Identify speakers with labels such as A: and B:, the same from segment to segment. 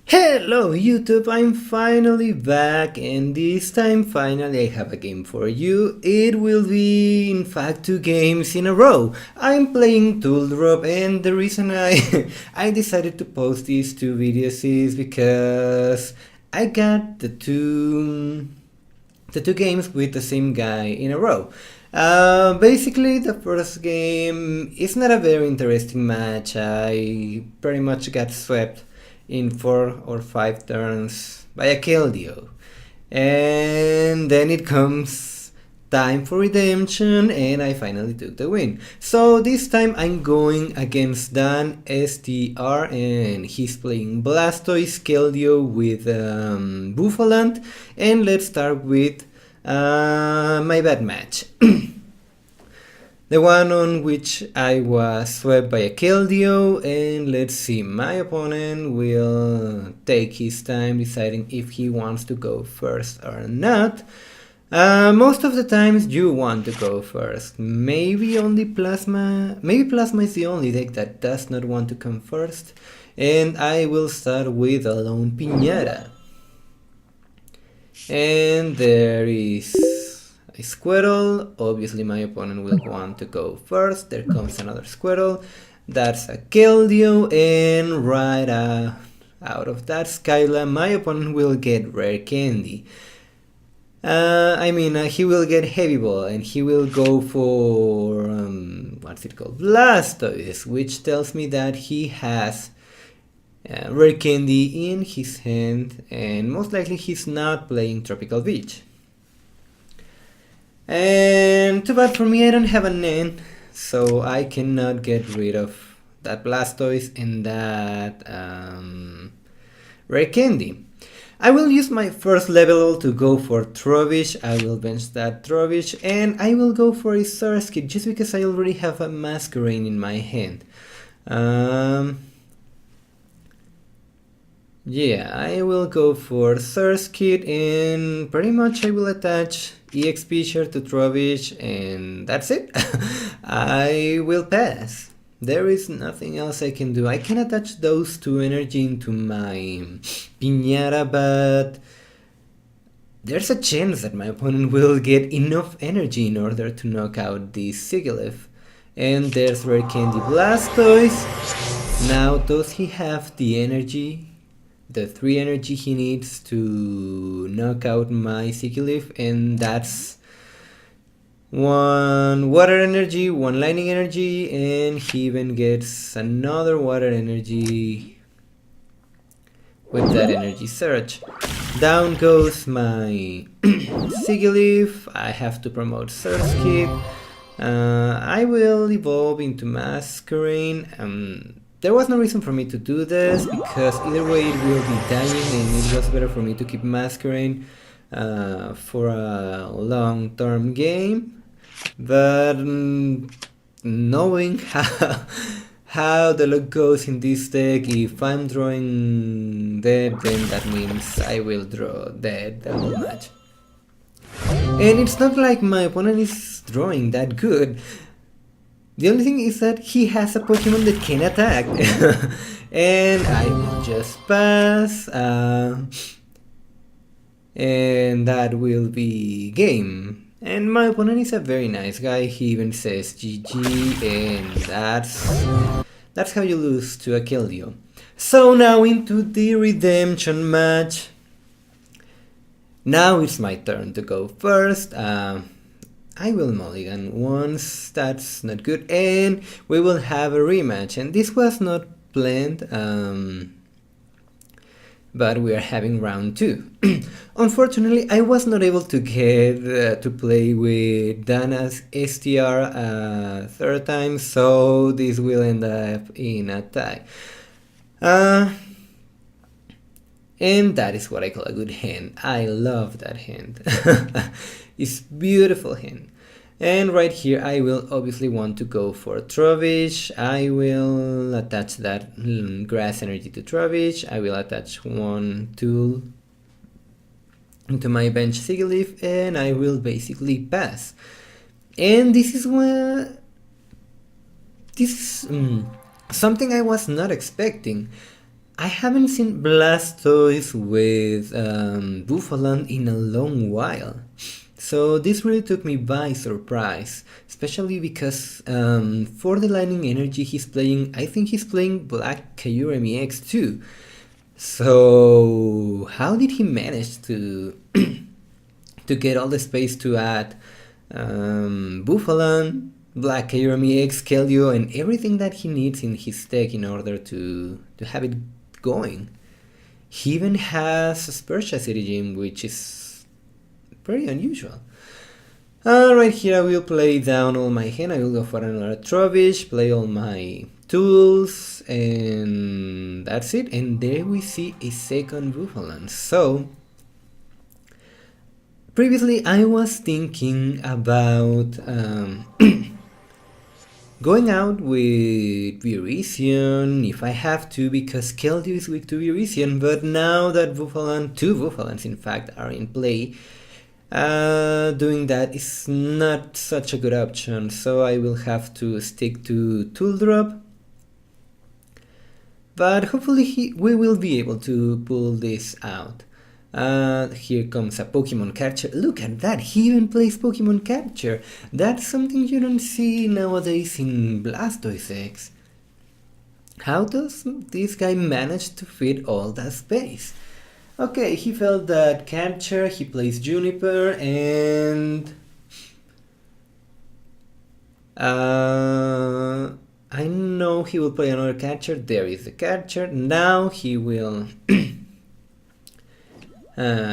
A: Hello YouTube, I'm finally back, and this time finally I have a game for you. It will be in fact 2 games in a row. I'm playing Tool Drop, and the reason I decided to post these 2 videos is because I got the two games with the same guy in a row. Basically, the first game is not a very interesting match. I pretty much got swept in 4 or 5 turns by a Keldeo. And then it comes time for redemption, and I finally took the win. So this time I'm going against Danstr, and he's playing Blastoise, Keldeo with Buffalant, and let's start with my bad match. The one on which I was swept by a Keldeo, and let's see, my opponent will take his time deciding if he wants to go first or not. Most of the times you want to go first. Maybe Plasma is the only deck that does not want to come first, and I will start with a lone Piñata. And there is a Squirtle. Obviously my opponent will want to go first. There comes another Squirtle. That's a Keldeo, and right out of that Skyla, my opponent will get Rare Candy. He will get Heavy Ball, and he will go for Blastoise, which tells me that he has Rare Candy in his hand, and most likely he's not playing Tropical Beach. And too bad for me, I don't have an N, so I cannot get rid of that Blastoise and that Rare Candy. I will use my first level to go for Trubbish. I will bench that Trubbish, and I will go for a Surskit just because I already have a Masquerain in my hand. Yeah, I will go for Surskit, and pretty much I will attach EXP share to Trubbish, and that's it. I will pass. There is nothing else I can do. I can attach those 2 energy into my Piñata, but there's a chance that my opponent will get enough energy in order to knock out the Sigilyph. And there's Rare Candy Blastoise. Now, does he have the energy? The 3 energy he needs to knock out my Sigilyph, and that's 1 water energy, 1 lightning energy, and he even gets another water energy with that energy surge. Down goes my Sigilyph. I have to promote Surskit. I will evolve into Masquerain. There was no reason for me to do this, because either way it will be dying, and it was better for me to keep Masquerain for a long-term game. But knowing how the luck goes in this deck, if I'm drawing dead, then that means I will draw dead the whole match. And it's not like my opponent is drawing that good. The only thing is that he has a Pokemon that can attack. And I will just pass. And that will be game. And my opponent is a very nice guy. He even says GG, and that's how you lose to a Keldeo. So now into the redemption match. Now it's my turn to go first. I will mulligan once, that's not good, and we will have a rematch. And this was not planned, but we are having round 2. Unfortunately, I was not able to get to play with Dana's STR a 3rd time, so this will end up in a tie. And that is what I call a good hand. I love that hand. It's beautiful hand. And right here I will obviously want to go for Trubbish. I will attach that grass energy to Trubbish. I will attach 1 tool into my bench Sigilyph, and I will basically pass. And this is something I was not expecting. I haven't seen Blastoise with Buffaland in a long while. So this really took me by surprise, especially because for the Lightning Energy he's playing, I think he's playing Black Kyurem EX too. So how did he manage to to get all the space to add Buffaland, Black Kyurem EX, Keldeo, and everything that he needs in his deck in order to have it going? He even has a Spursia City Gym, which is very unusual. Right here I will play down all my hand, I will go for another Trubbish, play all my tools, and that's it. And there we see a second Buffaland. So previously I was thinking about going out with Virizion if I have to, because Keldeo is weak to Virizion, but now that two Buffalands in fact, are in play, doing that is not such a good option, so I will have to stick to Tool Drop. But hopefully we will be able to pull this out. Here comes a Pokemon Catcher. Look at that, he even plays Pokemon Catcher. That's something you don't see nowadays in Blastoise X. How does this guy manage to fit all that space? Okay, he felt that Catcher, he plays Juniper, and I know he will play another Catcher. There is the Catcher. Now he will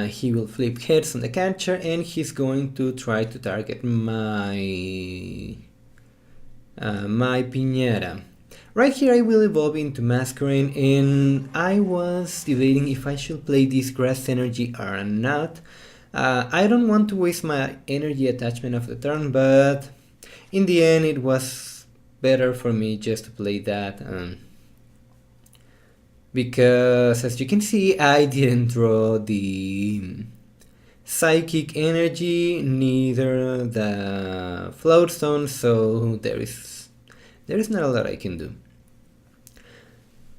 A: he will flip heads on the Catcher, and he's going to try to target my my Piñera. Right here I will evolve into Masquerain, and I was debating if I should play this Grass Energy or not. I don't want to waste my energy attachment of the turn, but in the end it was better for me just to play that. Because as you can see, I didn't draw the Psychic Energy, neither the Floatstone, so there is not a lot I can do.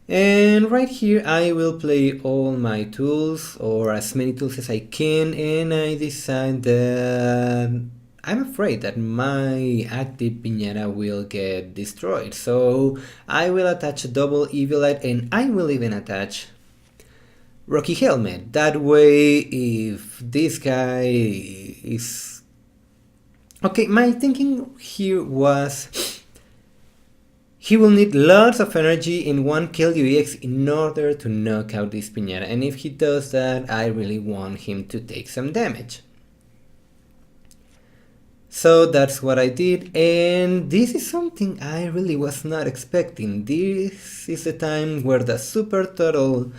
A: And right here I will play all my tools, or as many tools as I can, and I decide that I'm afraid that my active Piñera will get destroyed, so I will attach a double Eviolite, and I will even attach Rocky Helmet. That way, if this guy is... Okay, my thinking here was he will need lots of energy in one Keldeo EX in order to knock out this Piñera, and if he does that, I really want him to take some damage. So that's what I did, and this is something I really was not expecting. This is the time where the Super Turtle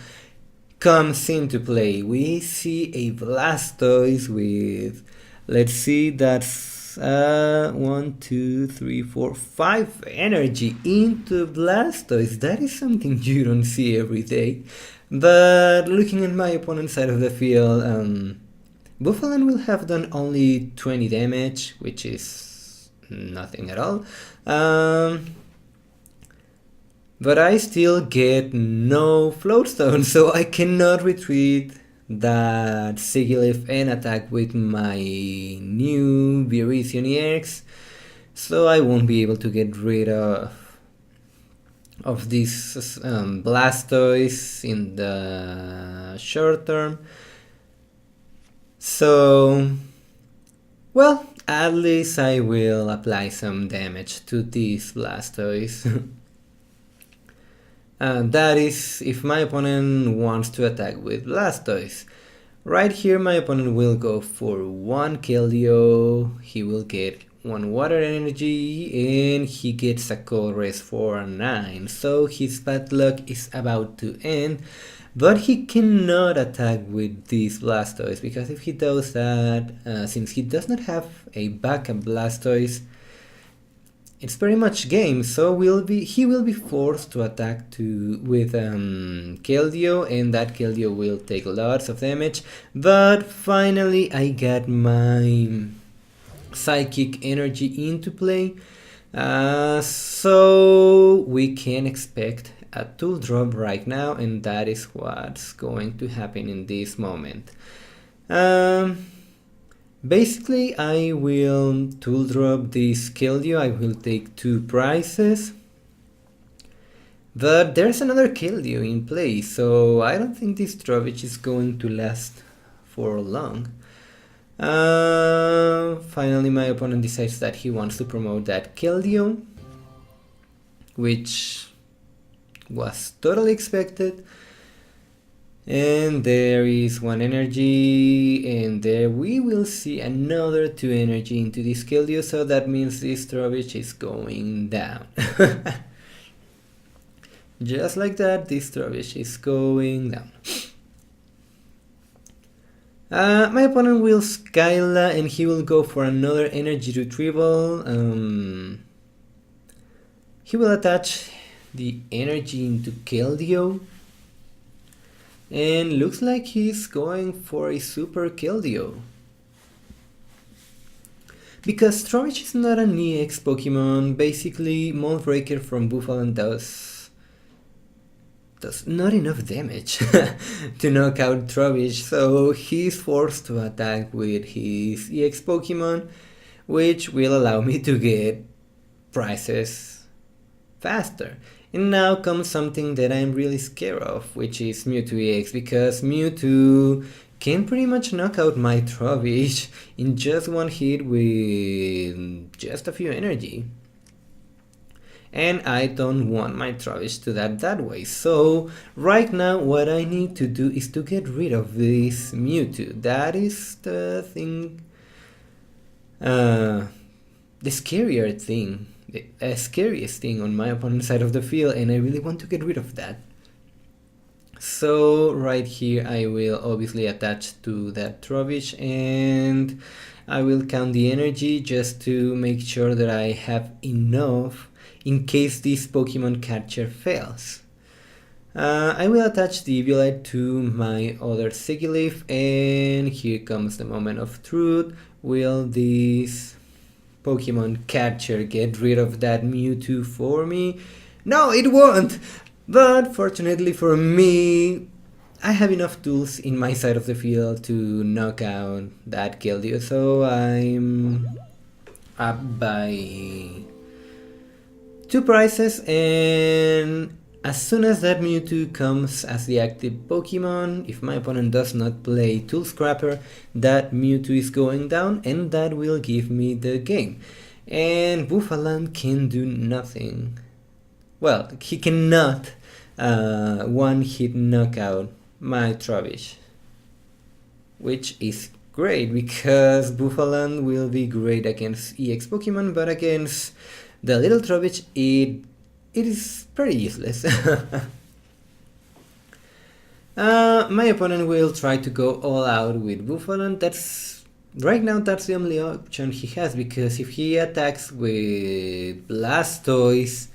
A: comes into play. We see a Blastoise with, let's see, that's 1, 2, 3, 4, 5 energy into Blastoise. That is something you don't see every day. But looking at my opponent's side of the field, Buffaland will have done only 20 damage, which is nothing at all. But I still get no Floatstone, so I cannot retreat that Sigilyph and attack with my new Virizion EX, so I won't be able to get rid of this Blastoise in the short term. So, well, at least I will apply some damage to this Blastoise. That is if my opponent wants to attack with Blastoise. Right here my opponent will go for one Keldeo, he will get one Water Energy, and he gets a Colress for 9, so his bad luck is about to end. But he cannot attack with this Blastoise, because if he does that, since he does not have a backup Blastoise, it's pretty much game, so he will be forced to attack with Keldeo, and that Keldeo will take lots of damage. But finally I got my Psychic Energy into play, so we can expect a tool drop right now, and that is what's going to happen in this moment. Basically, I will tool drop this Keldeo. I will take 2 prizes. But there's another Keldeo in play, so I don't think this Trubbish is going to last for long. Finally, my opponent decides that he wants to promote that Keldeo, which was totally expected. And there is 1 energy, and there we will see another 2 energy into this Keldeo, so that means this Trubbish is going down. Just like that, this Trubbish is going down. My opponent will Skyla, and he will go for another energy retrieval. He will attach the energy into Keldeo. And looks like he's going for a super Keldeo. Because Trubbish is not an EX Pokemon, basically Moldbreaker from Buffalo does not enough damage to knock out Trubbish, so he's forced to attack with his EX Pokemon, which will allow me to get prizes faster. And now comes something that I'm really scared of, which is Mewtwo EX, because Mewtwo can pretty much knock out my Trubbish in just 1 hit with just a few energy. And I don't want my Trubbish to that way. So right now what I need to do is to get rid of this Mewtwo. That is the thing, the scarier thing, the scariest thing on my opponent's side of the field, and I really want to get rid of that. So right here I will obviously attach to that Trubbish, and I will count the energy just to make sure that I have enough in case this Pokemon catcher fails. I will attach the Eviolite to my other Sigilyph, and here comes the moment of truth. Will this Pokemon catcher get rid of that Mewtwo for me? No, it won't! But fortunately for me, I have enough tools in my side of the field to knock out that Keldeo, so I'm up by 2 prizes, and as soon as that Mewtwo comes as the active Pokemon, if my opponent does not play Tool Scrapper, that Mewtwo is going down, and that will give me the game. And Buffalo can do nothing. Well, he cannot 1-hit knockout my Trubbish, which is great because Buffalo will be great against EX Pokemon, but against the little Trubbish it is pretty useless. My opponent will try to go all out with Buffalo. Right now that's the only option he has, because if he attacks with Blastoise,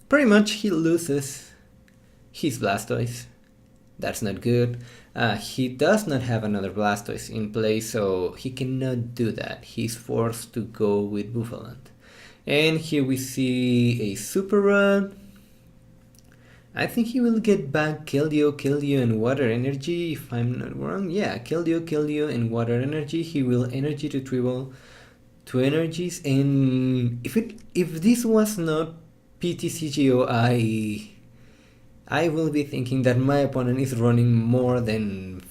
A: pretty much he loses his Blastoise. That's not good. He does not have another Blastoise in play, so he cannot do that. He's forced to go with Buffalo. And here we see a Super Rod. I think he will get back Keldeo, and Water Energy, if I'm not wrong. Yeah, Keldeo, and Water Energy. He will Energy Retrieval 2 energies, and if this was not PTCGO, I will be thinking that my opponent is running more than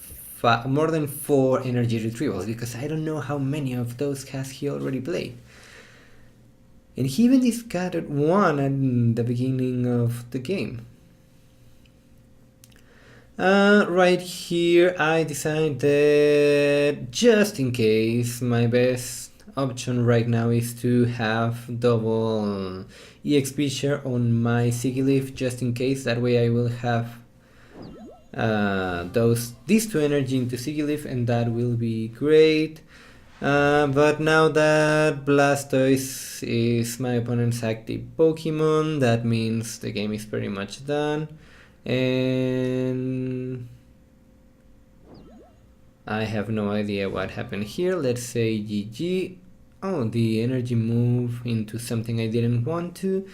A: 4 energy retrievals, because I don't know how many of those has he already played. And he even discarded 1 at the beginning of the game. Right here I decided, just in case, my best option right now is to have double EXP share on my Sigilyph, just in case. That way I will have these 2 energy into Sigilyph, and that will be great. But now that Blastoise is my opponent's active Pokemon, that means the game is pretty much done. And I have no idea what happened here. Let's say GG. Oh, the energy moved into something I didn't want to.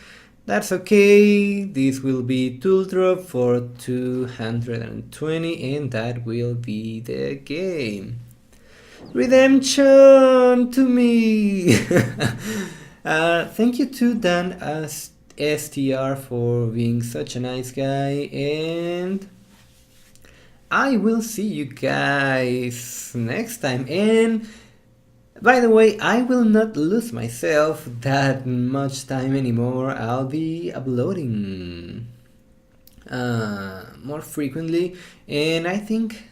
A: That's okay, this will be Tool Drop for 220 and that will be the game. Redemption to me! Thank you to Dan STR for being such a nice guy, and I will see you guys next time. And by the way, I will not lose myself that much time anymore. I'll be uploading more frequently, and I think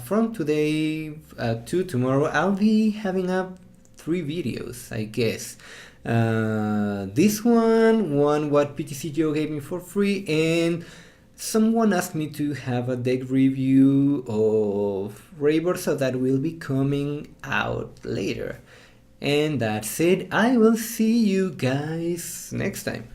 A: from today to tomorrow I'll be having up 3 videos, I guess. This one what PTCGO gave me for free, and someone asked me to have a deck review of Raver, so that will be coming out later. And that's it. I will see you guys next time.